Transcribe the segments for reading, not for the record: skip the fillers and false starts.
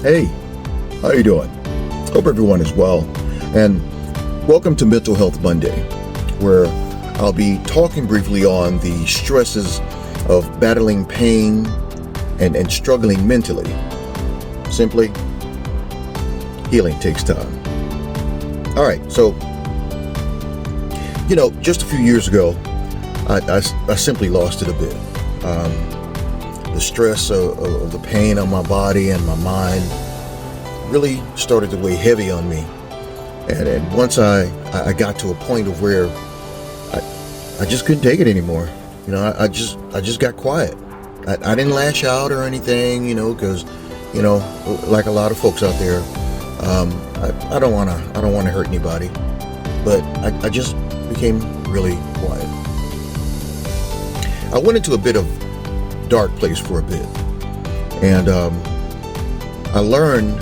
Hey, how you doing? Hope everyone is well. And welcome to Mental Health Monday, where I'll be talking briefly on the stresses of battling pain and struggling mentally. Simply, healing takes time. All right, so, just a few years ago, I simply lost it a bit. The stress of the pain on my body and my mind really started to weigh heavy on me. And once I got to a point of where I just couldn't take it anymore. I just got quiet. I didn't lash out or anything, because, like a lot of folks out there, I don't want to hurt anybody, but I just became really quiet. I went into a bit of dark place for a bit, and I learned,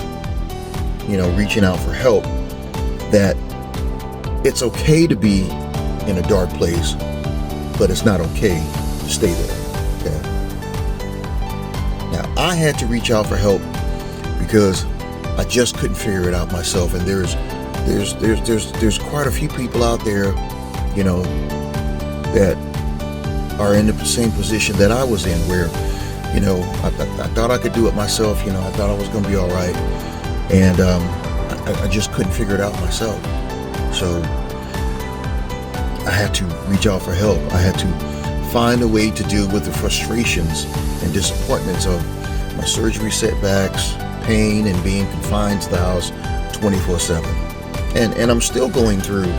reaching out for help, that it's okay to be in a dark place, but it's not okay to stay there. Okay? Now, I had to reach out for help because I just couldn't figure it out myself, and there's quite a few people out there, that are in the same position that I was in, where, I thought I could do it myself. I thought I was going to be all right, and I just couldn't figure it out myself. So I had to reach out for help. I had to find a way to deal with the frustrations and disappointments of my surgery setbacks, pain, and being confined to the house 24/7. And I'm still going through,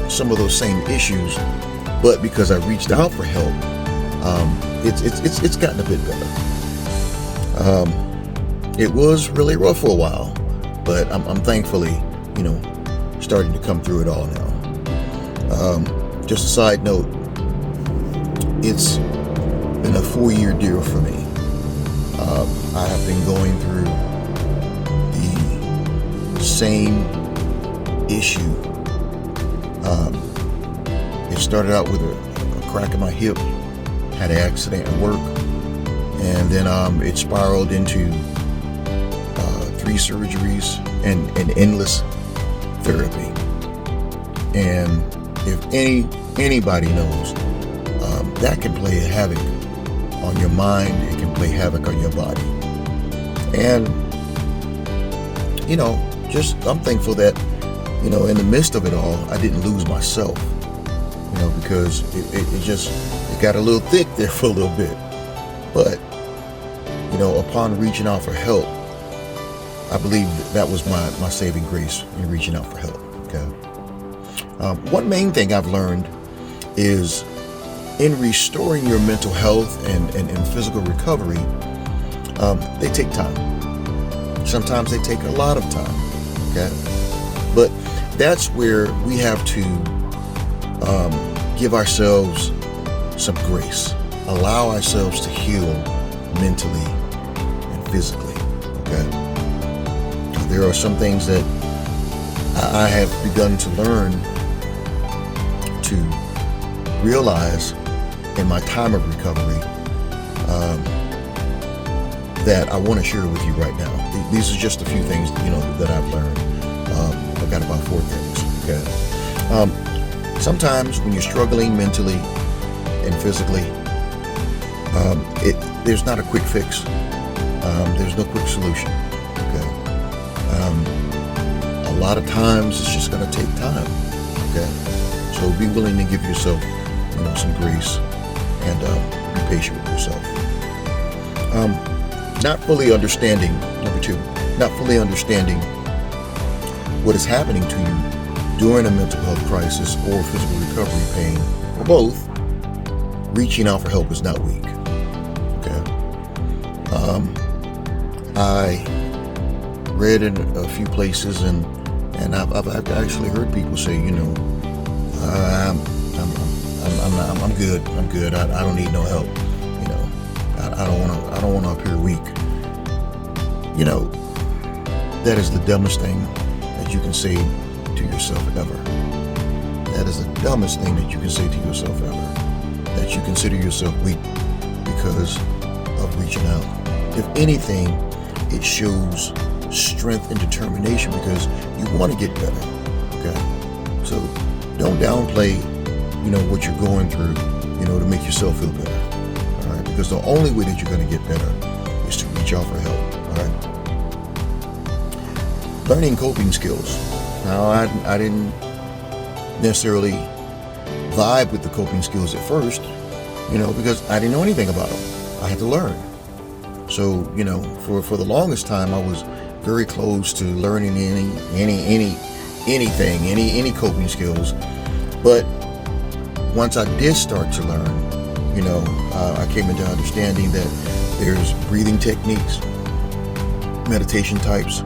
some of those same issues. But because I reached out for help, it's gotten a bit better. It was really rough for a while, but I'm thankfully, starting to come through it all now. Just a side note, it's been a 4-year deal for me. I have been going through the same issue. It started out with a crack in my hip, had an accident at work, and then it spiraled into 3 surgeries and endless therapy. And if anybody knows, that can play havoc on your mind, it can play havoc on your body. And, I'm thankful that, in the midst of it all, I didn't lose myself. Because it got a little thick there for a little bit. But, upon reaching out for help, I believe that was my saving grace in reaching out for help. Okay. One main thing I've learned is in restoring your mental health and physical recovery, they take time. Sometimes they take a lot of time. Okay. But that's where we have to give ourselves some grace, allow ourselves to heal mentally and physically. Okay. There are some things that I have begun to learn to realize in my time of recovery that I want to share with you right now. These are just a few things, that I've learned. I've got about 4 things. Okay. Sometimes when you're struggling mentally and physically, there's not a quick fix. There's no quick solution. Okay. A lot of times it's just going to take time. Okay. So be willing to give yourself, some grace and be patient with yourself. Not fully understanding, number 2, not fully understanding what is happening to you during a mental health crisis or physical recovery pain, or both, reaching out for help is not weak. Okay. I read in a few places, and I've actually heard people say, I'm good. I'm good. I don't need no help. I don't want to appear weak. That is the dumbest thing that you can say to yourself ever. That is the dumbest thing that you can say to yourself ever. That you consider yourself weak because of reaching out. If anything, it shows strength and determination because you want to get better. Okay, so don't downplay, what you're going through, to make yourself feel better. All right, because the only way that you're going to get better is to reach out for help. All right. Learning coping skills. Now, I didn't necessarily vibe with the coping skills at first, because I didn't know anything about them. I had to learn. So, for the longest time, I was very close to learning any coping skills. But once I did start to learn, I came into understanding that there's breathing techniques, meditation types,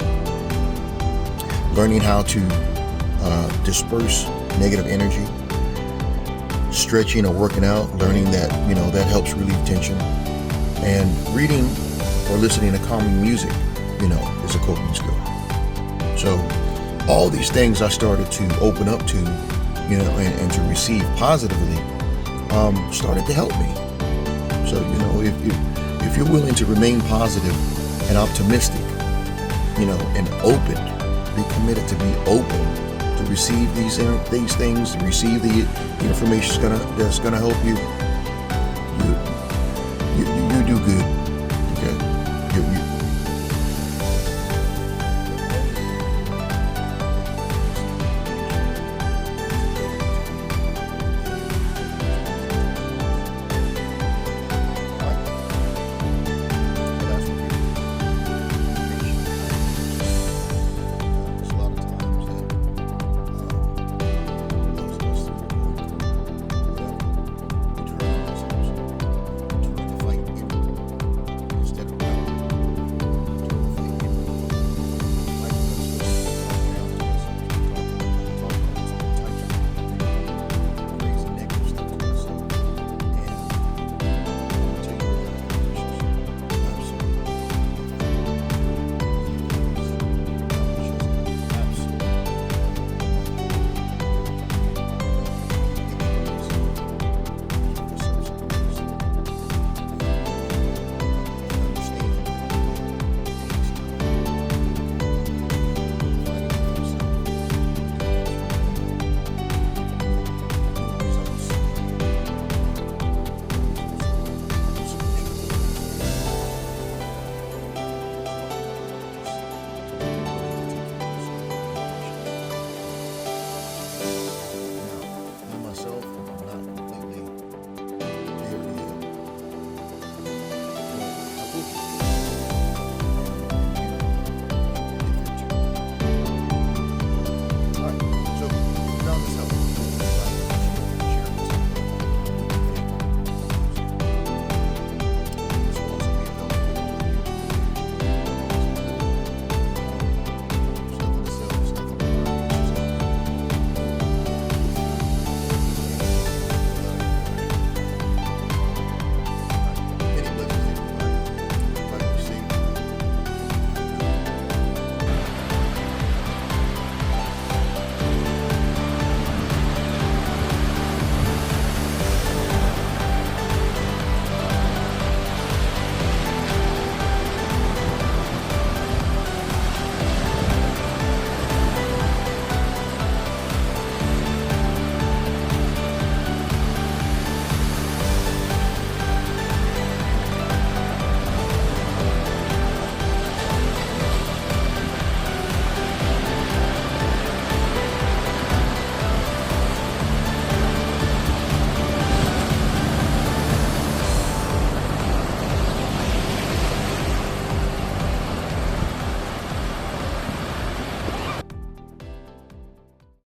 learning how to disperse negative energy, stretching or working out, learning that, that helps relieve tension, and reading or listening to calming music, is a coping skill. So all these things I started to open up to, and to receive positively, started to help me. So, if you're willing to remain positive and optimistic, and open, be committed to be open to receive these things, to receive the information that's gonna help you